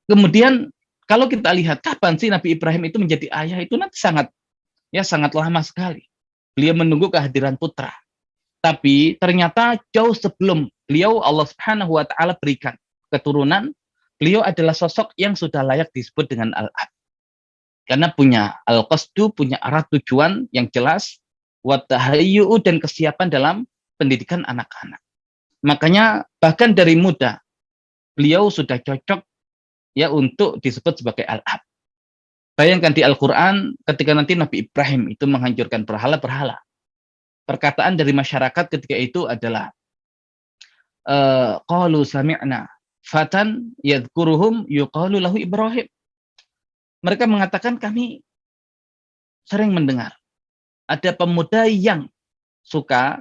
Kemudian kalau kita lihat kapan sih Nabi Ibrahim itu menjadi ayah, itu nanti sangat lama sekali. Beliau menunggu kehadiran putra. Tapi ternyata jauh sebelum beliau Allah Subhanahu wa taala berikan keturunan, beliau adalah sosok yang sudah layak disebut dengan al-ab. Karena punya al-qasdu, punya arah tujuan yang jelas, wa tahayyu'u, dan kesiapan dalam pendidikan anak-anak. Makanya bahkan dari muda beliau sudah cocok ya untuk disebut sebagai al-ab. Bayangkan di Al-Qur'an ketika nanti Nabi Ibrahim itu menghancurkan berhala-berhala. Perkataan dari masyarakat ketika itu adalah qalu sami'na fatan yadhkuruhum yuqalu lahu Ibrahim. Mereka mengatakan kami sering mendengar ada pemuda yang suka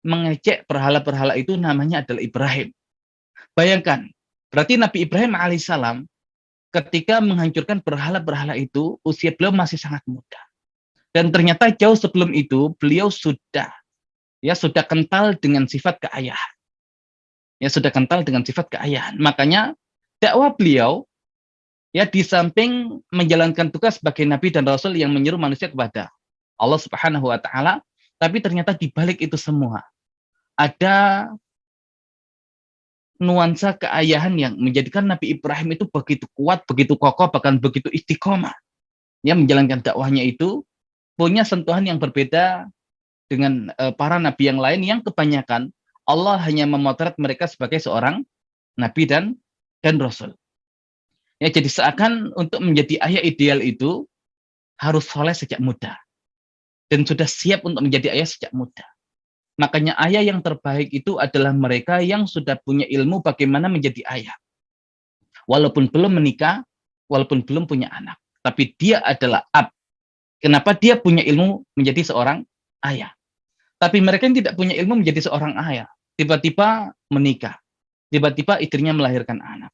mengejek berhala-berhala itu namanya adalah Ibrahim. Bayangkan, berarti Nabi Ibrahim alaihissalam ketika menghancurkan berhala-berhala itu usia beliau masih sangat muda. Dan ternyata jauh sebelum itu beliau sudah kental dengan sifat keayahan. Ya sudah kental dengan sifat keayahan. Makanya dakwah beliau ya di samping menjalankan tugas sebagai nabi dan rasul yang menyeru manusia kepada Allah Subhanahu wa taala, tapi ternyata di balik itu semua ada nuansa keayahan yang menjadikan Nabi Ibrahim itu begitu kuat, begitu kokoh, bahkan begitu istiqomah. Ya menjalankan dakwahnya itu punya sentuhan yang berbeda dengan para nabi yang lain yang kebanyakan Allah hanya memotret mereka sebagai seorang nabi dan rasul. Ya, jadi seakan untuk menjadi ayah ideal itu harus soleh sejak muda. Dan sudah siap untuk menjadi ayah sejak muda. Makanya ayah yang terbaik itu adalah mereka yang sudah punya ilmu bagaimana menjadi ayah. Walaupun belum menikah, walaupun belum punya anak. Tapi dia adalah ab. Kenapa dia punya ilmu menjadi seorang ayah? Tapi mereka yang tidak punya ilmu menjadi seorang ayah. Tiba-tiba menikah. Tiba-tiba istrinya melahirkan anak.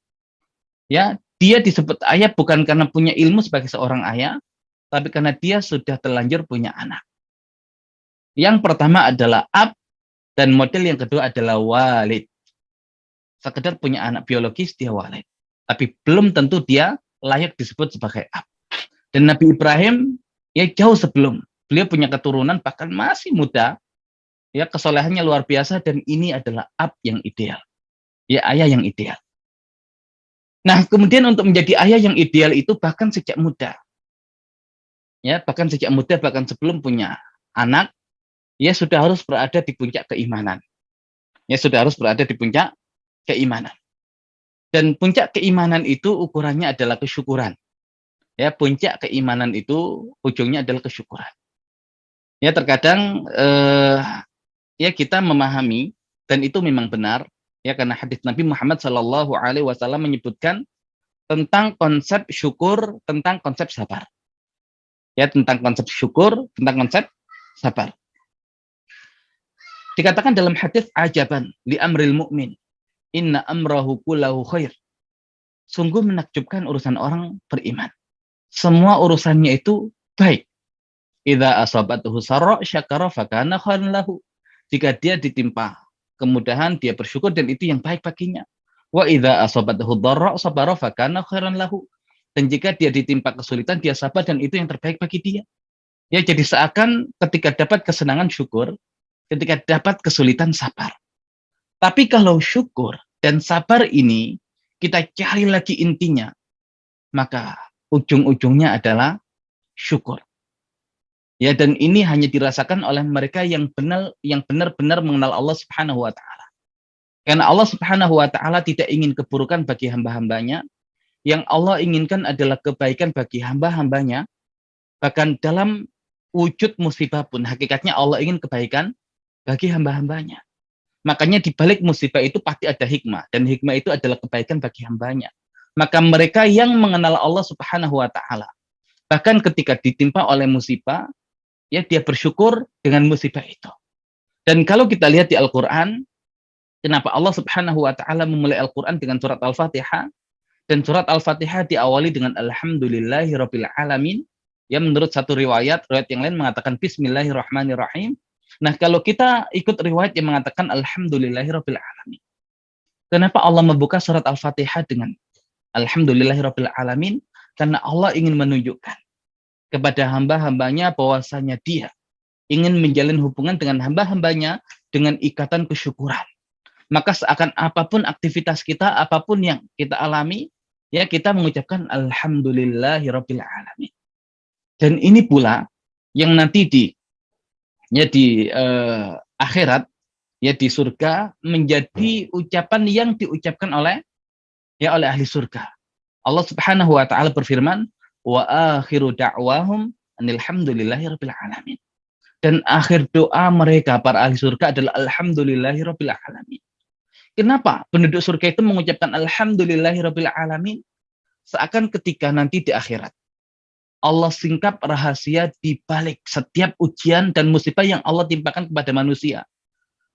Ya, dia disebut ayah bukan karena punya ilmu sebagai seorang ayah, tapi karena dia sudah terlanjur punya anak. Yang pertama adalah ab, dan model yang kedua adalah walid. Sekedar punya anak biologis, dia walid. Tapi belum tentu dia layak disebut sebagai ab. Dan Nabi Ibrahim, ya jauh sebelum. Beliau punya keturunan, bahkan masih muda. Ya, kesolehannya luar biasa, dan ini adalah ab yang ideal. Ya, ayah yang ideal. Nah, kemudian untuk menjadi ayah yang ideal itu bahkan sejak muda. Ya, bahkan sejak muda, bahkan sebelum punya anak, ya sudah harus berada di puncak keimanan. Ya, sudah harus berada di puncak keimanan. Dan puncak keimanan itu ukurannya adalah kesyukuran. Ya, puncak keimanan itu ujungnya adalah kesyukuran. Ya, terkadang ya kita memahami, dan itu memang benar, ya karena hadis Nabi Muhammad SAW menyebutkan tentang konsep syukur, tentang konsep sabar. Ya, tentang konsep syukur, tentang konsep sabar. Dikatakan dalam hadis ajaban li amril mu'min, inna amrahu kullahu khair. Sungguh menakjubkan urusan orang beriman. Semua urusannya itu baik. Idza asabatuhu sarra syakara fakana khairan lahu. Jika dia ditimpa kemudahan, dia bersyukur dan itu yang baik baginya. Wa idza asabatuhu dharra sabara fakana khairan lahu. Dan jika dia ditimpa kesulitan, dia sabar dan itu yang terbaik bagi dia. Ya, jadi seakan ketika dapat kesenangan syukur, ketika dapat kesulitan sabar. Tapi kalau syukur dan sabar ini kita cari lagi intinya, maka ujung-ujungnya adalah syukur. Ya, dan ini hanya dirasakan oleh mereka yang benar-benar mengenal Allah Subhanahu wa taala. Karena Allah Subhanahu wa taala tidak ingin keburukan bagi hamba-hambanya. Yang Allah inginkan adalah kebaikan bagi hamba-hambanya. Bahkan dalam wujud musibah pun hakikatnya Allah ingin kebaikan bagi hamba-hambanya. Makanya di balik musibah itu pasti ada hikmah, dan hikmah itu adalah kebaikan bagi hambanya. Maka mereka yang mengenal Allah Subhanahu wa taala, bahkan ketika ditimpa oleh musibah, ya dia bersyukur dengan musibah itu. Dan kalau kita lihat di Al-Qur'an, kenapa Allah Subhanahu wa taala memulai Al-Qur'an dengan surat Al-Fatihah, dan surat Al-Fatihah diawali dengan alhamdulillahirabbil alamin. Ya, menurut satu riwayat yang lain mengatakan bismillahirrahmanirrahim. Nah, kalau kita ikut riwayat yang mengatakan alhamdulillahirabbil alamin. Kenapa Allah membuka surat Al-Fatihah dengan Alhamdulillahirabbil alamin, karena Allah ingin menunjukkan kepada hamba-hambanya bahwasanya Dia ingin menjalin hubungan dengan hamba-hambanya dengan ikatan kesyukuran. Maka seakan apapun aktivitas kita, apapun yang kita alami, ya kita mengucapkan alhamdulillahirabbil alamin. Dan ini pula yang nanti di akhirat, ya di surga, menjadi ucapan yang diucapkan oleh ahli surga. Allah Subhanahu wa taala berfirman, wa akhiru da'wahum alhamdulillahirabbil alamin. Dan akhir doa mereka para ahli surga adalah alhamdulillahirabbil alamin. Kenapa penduduk surga itu mengucapkan alhamdulillahirabbil alamin? Seakan ketika nanti di akhirat Allah singkap rahasia di balik setiap ujian dan musibah yang Allah timpakan kepada manusia.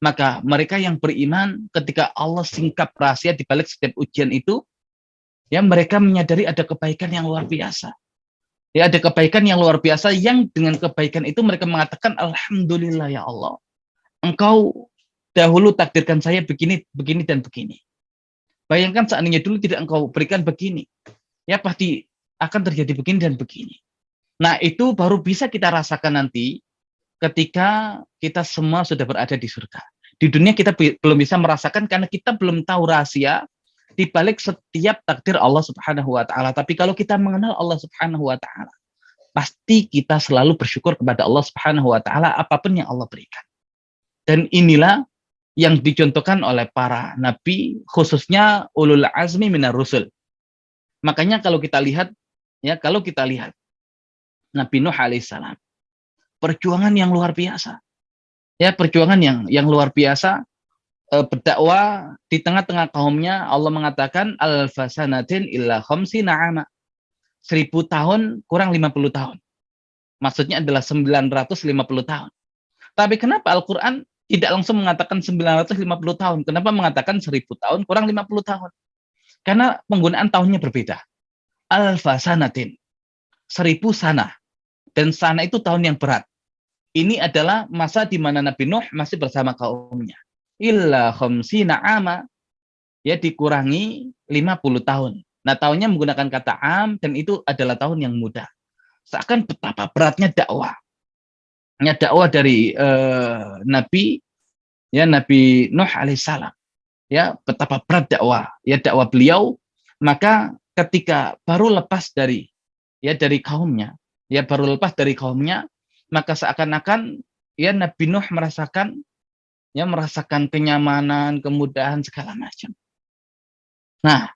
Maka mereka yang beriman ketika Allah singkap rahasia di balik setiap ujian itu, ya mereka menyadari ada kebaikan yang luar biasa. Ya ada kebaikan yang luar biasa yang dengan kebaikan itu mereka mengatakan alhamdulillah ya Allah. Engkau dahulu takdirkan saya begini, begini dan begini. Bayangkan seandainya dulu tidak engkau berikan begini. Ya pasti akan terjadi begini dan begini. Nah, itu baru bisa kita rasakan nanti ketika kita semua sudah berada di surga. Di dunia kita belum bisa merasakan karena kita belum tahu rahasia di balik setiap takdir Allah Subhanahu wa taala. Tapi kalau kita mengenal Allah Subhanahu wa taala, pasti kita selalu bersyukur kepada Allah Subhanahu wa taala apapun yang Allah berikan. Dan inilah yang dicontohkan oleh para nabi, khususnya ulul azmi minar rusul. Makanya kalau kita lihat Nabi Nuh alaihissalam, perjuangan yang luar biasa. Ya, perjuangan yang luar biasa, berdakwah di tengah-tengah kaumnya. Allah mengatakan alfasanatin illa khamsina ama. 1000 tahun kurang 50 tahun. Maksudnya adalah 950 tahun. Tapi kenapa Al-Qur'an tidak langsung mengatakan 950 tahun? Kenapa mengatakan 1000 tahun kurang 50 tahun? Karena penggunaan tahunnya berbeda. Alfasanatin, 1000 sana. Dan sana itu tahun yang berat. Ini adalah masa di mana Nabi Nuh masih bersama kaumnya. Illa khamsina ama, ya dikurangi 50 tahun. Nah, tahunnya menggunakan kata am dan itu adalah tahun yang muda. Seakan betapa beratnya dakwah. Ya, dakwah dari Nabi Nuh alaihissalam. Ya, betapa berat dakwah beliau. Maka ketika baru lepas dari kaumnya, maka seakan-akan ya Nabi Nuh merasakan kenyamanan, kemudahan segala macam. Nah,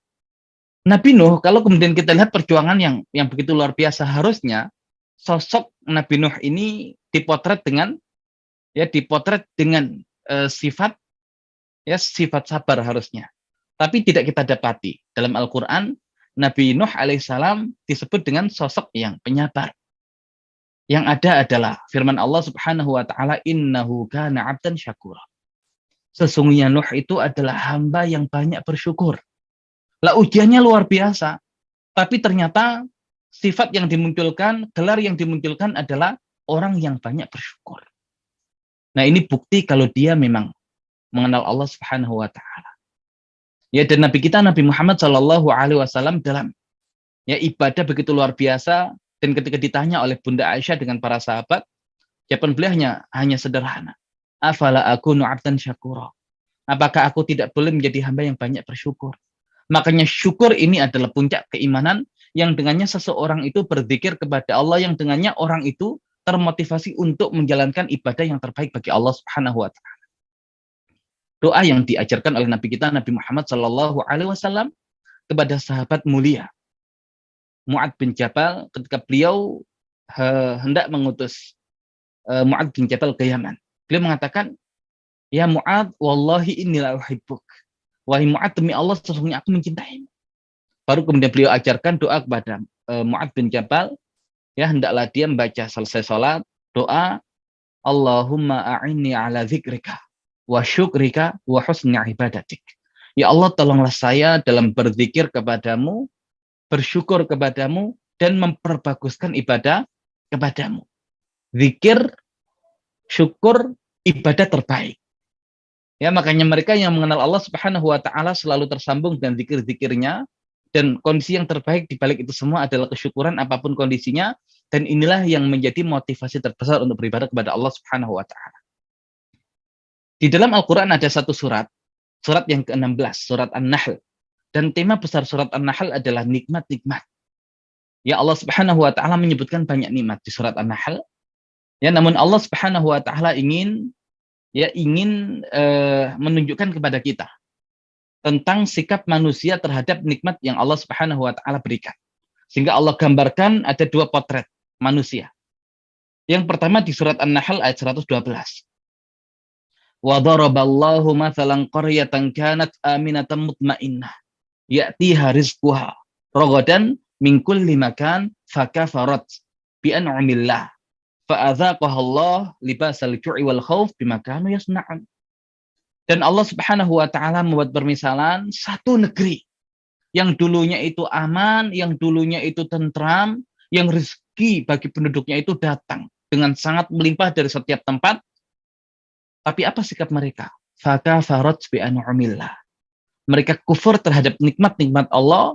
Nabi Nuh kalau kemudian kita lihat perjuangan yang begitu luar biasa, harusnya sosok Nabi Nuh ini dipotret dengan sifat sabar harusnya. Tapi tidak kita dapati dalam Al-Qur'an. Nabi Nuh alaihissalam disebut dengan sosok yang penyabar. Yang ada adalah firman Allah Subhanahu wa taala, innahu kana 'abdan syakura. Sesungguhnya Nuh itu adalah hamba yang banyak bersyukur. Lah ujiannya luar biasa. Tapi ternyata sifat yang dimunculkan, gelar yang dimunculkan adalah orang yang banyak bersyukur. Nah, ini bukti kalau dia memang mengenal Allah Subhanahu wa taala. Ya, dan Nabi kita Nabi Muhammad sallallahu alaihi wasallam dalam ibadah begitu luar biasa, dan ketika ditanya oleh Bunda Aisyah dengan para sahabat, jawaban beliau hanya sederhana. Afala akunu 'abdan syakura. Apakah aku tidak boleh menjadi hamba yang banyak bersyukur? Makanya syukur ini adalah puncak keimanan yang dengannya seseorang itu berzikir kepada Allah, yang dengannya orang itu termotivasi untuk menjalankan ibadah yang terbaik bagi Allah Subhanahu wa taala. Doa yang diajarkan oleh Nabi kita Nabi Muhammad sallallahu alaihi wasallam kepada sahabat mulia Mu'ad bin Jabal ketika beliau hendak mengutus Mu'ad bin Jabal ke Yaman. Beliau mengatakan, "Ya Mu'ad, wallahi inni la uhibbuk." Wahai Mu'ad, demi Allah sesungguhnya aku mencintaimu. Baru kemudian beliau ajarkan doa kepada Mu'ad bin Jabal, ya hendaklah dia membaca selesai salat doa, Allahumma a'inni ala dzikrika wa syukrika wa husni ibadatik. Ya Allah, tolonglah saya dalam berzikir kepadamu, bersyukur kepadamu, dan memperbaguskan ibadah kepadamu. Zikir, syukur, ibadah terbaik. Ya, makanya mereka yang mengenal Allah Subhanahu wa taala selalu tersambung dengan zikir-zikirnya, Dan kondisi yang terbaik di balik itu semua adalah kesyukuran apapun kondisinya, dan inilah yang menjadi motivasi terbesar untuk beribadah kepada Allah Subhanahu wa taala. Di dalam Al-Qur'an ada satu surat, surat yang ke-16, surat An-Nahl. Dan tema besar surat An-Nahl adalah nikmat-nikmat. Ya, Allah Subhanahu wa taala menyebutkan banyak nikmat di surat An-Nahl. Ya, namun Allah Subhanahu wa taala ingin menunjukkan kepada kita tentang sikap manusia terhadap nikmat yang Allah Subhanahu wa taala berikan. Sehingga Allah gambarkan ada dua potret manusia. Yang pertama di surat An-Nahl ayat 112. Wa daraballahu mathalan qaryatan kanat aminatan mutmainnah ya'tiha rizquha ragadan min kulli makan fakafarat bi an'amillah fa'adzaqaha Allah libasal ju'i wal khauf bima kanu yasna'un. Dan Allah Subhanahu wa taala membuat permisalan satu negeri yang dulunya itu aman, yang dulunya itu tentram, yang rezeki bagi penduduknya itu datang dengan sangat melimpah dari setiap tempat. Tapi apa sikap mereka? Fakafarat bi an'amillah. Mereka kufur terhadap nikmat-nikmat Allah.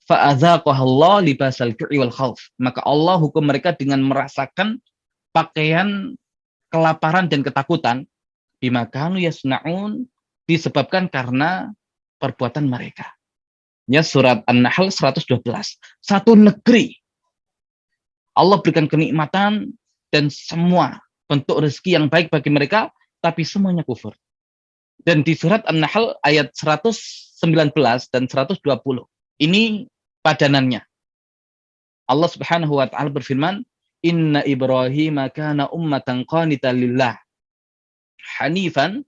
Fa'adzaqaha Allah libasal ju'i wal khauf. Maka Allah hukum mereka dengan merasakan pakaian kelaparan dan ketakutan. Bima kanu yasna'un, disebabkan karena perbuatan mereka. Ya, surat An-Nahl 112. Satu negeri Allah berikan kenikmatan dan semua bentuk rezeki yang baik bagi mereka, tapi semuanya kufur. Dan di surat An-Nahl ayat 119 dan 120, ini padanannya. Allah Subhanahu wa taala berfirman, "Inna Ibrahim kana ummatan qanitan lillah hanifan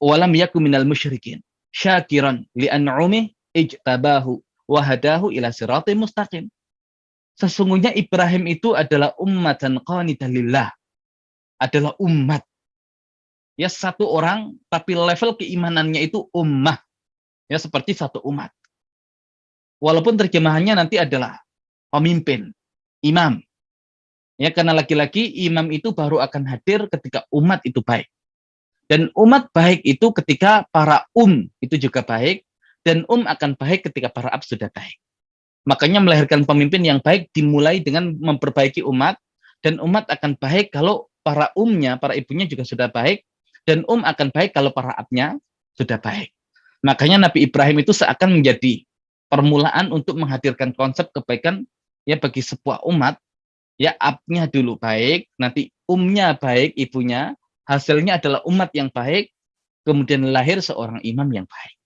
walam yakum minal musyrikin syakiran li'an'umih ijtabahu wa hadahu ila siratim mustaqim." Sesungguhnya Ibrahim itu adalah ummatan qanitan lillah, adalah umat. Ya, satu orang tapi level keimanannya itu ummah. Ya, seperti satu umat. Walaupun terjemahannya nanti adalah pemimpin, imam. Ya, karena lagi-lagi imam itu baru akan hadir ketika umat itu baik. Dan umat baik itu ketika para itu juga baik, dan akan baik ketika para ab sudah baik. Makanya melahirkan pemimpin yang baik dimulai dengan memperbaiki umat, dan umat akan baik kalau para para ibunya juga sudah baik, dan akan baik kalau para abnya sudah baik. Makanya Nabi Ibrahim itu seakan menjadi permulaan untuk menghadirkan konsep kebaikan ya bagi sebuah umat. Ya, abnya dulu baik, nanti baik, ibunya, hasilnya adalah umat yang baik, kemudian lahir seorang imam yang baik.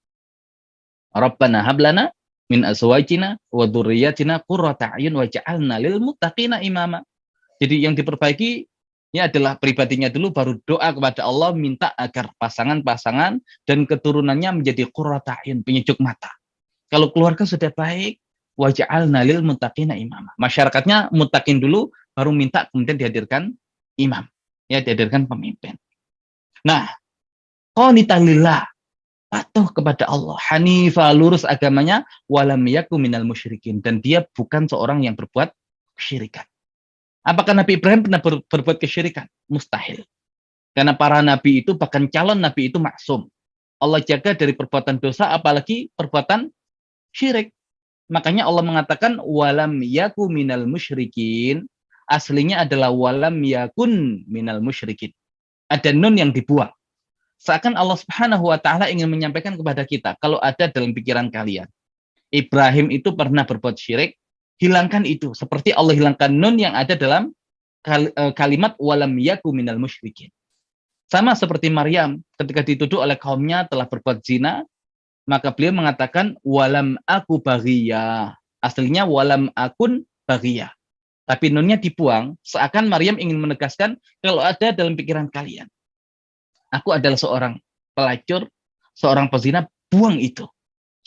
Rabbana hablana min azwajina wa dzurriyyatina qurrata a'yun waj'alna lil muttaqina imama. Jadi yang diperbaiki ini adalah pribadinya dulu, baru doa kepada Allah minta agar pasangan-pasangan dan keturunannya menjadi qurrata a'yun, penyejuk mata. Kalau keluarga sudah baik, waj'alna lil muttaqina imama. Masyarakatnya muttaqin dulu, baru minta kemudian dihadirkan imam. Ya, dihadirkan pemimpin. Nah, qanitan lillah, patuh kepada Allah, hanifah, lurus agamanya, walam yakum minal musyrikin, dan dia bukan seorang yang berbuat kesyirikan. Apakah Nabi Ibrahim pernah berbuat kesyirikan? Mustahil. Karena para nabi itu, bahkan calon nabi itu maksum. Allah jaga dari perbuatan dosa, apalagi perbuatan syirik. Makanya Allah mengatakan walam yakum minal musyrikin. Aslinya adalah walam yakun minal musyrikin. Ada nun yang dibuang. Seakan Allah Subhanahu wa taala ingin menyampaikan kepada kita, kalau ada dalam pikiran kalian Ibrahim itu pernah berbuat syirik, hilangkan itu. Seperti Allah hilangkan nun yang ada dalam kalimat walam yaku minal musyrikin. Sama seperti Maryam ketika dituduh oleh kaumnya telah berbuat zina, maka beliau mengatakan walam aku baghiyah. Aslinya walam akun baghiyah. Tapi nunnya dibuang, seakan Maryam ingin menegaskan kalau ada dalam pikiran kalian, aku adalah seorang pelacur, seorang pezina, buang itu.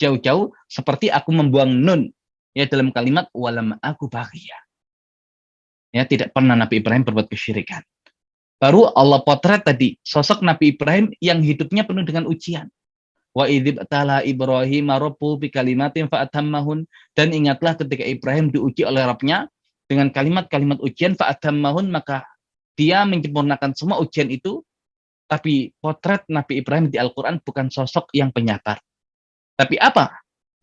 Jauh-jauh seperti aku membuang nun ya dalam kalimat walam aku baghiyah. Ya, tidak pernah Nabi Ibrahim berbuat kesyirikan. Baru Allah potret tadi sosok Nabi Ibrahim yang hidupnya penuh dengan ujian. Wa idzib tala Ibrahim rabbu bi kalimatin fa atammahun, dan ingatlah ketika Ibrahim diuji oleh Rabb-nya dengan kalimat-kalimat ujian fa atammahun, maka dia menyempurnakan semua ujian itu. Tapi potret Nabi Ibrahim di Al-Qur'an bukan sosok yang penyabar. Tapi apa?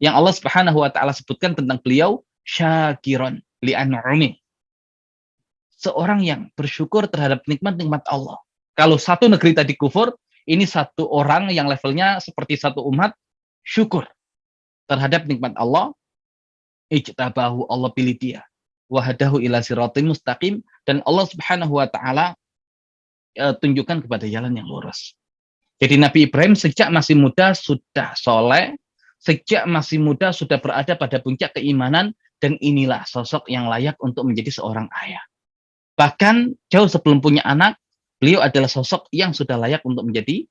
yang Allah Subhanahu wa taala sebutkan tentang beliau syakiron li an'umi. Seorang yang bersyukur terhadap nikmat-nikmat Allah. Kalau satu negeri tadi kufur, ini satu orang yang levelnya seperti satu umat syukur terhadap nikmat Allah, ijtabahu, Allah pilih dia, wahadahu ila siratim mustaqim, dan Allah Subhanahu wa taala tunjukkan kepada jalan yang lurus. Jadi Nabi Ibrahim sejak masih muda sudah soleh, sejak masih muda sudah berada pada puncak keimanan, dan inilah sosok yang layak untuk menjadi seorang ayah. Bahkan jauh sebelum punya anak, beliau adalah sosok yang sudah layak untuk menjadi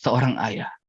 seorang ayah.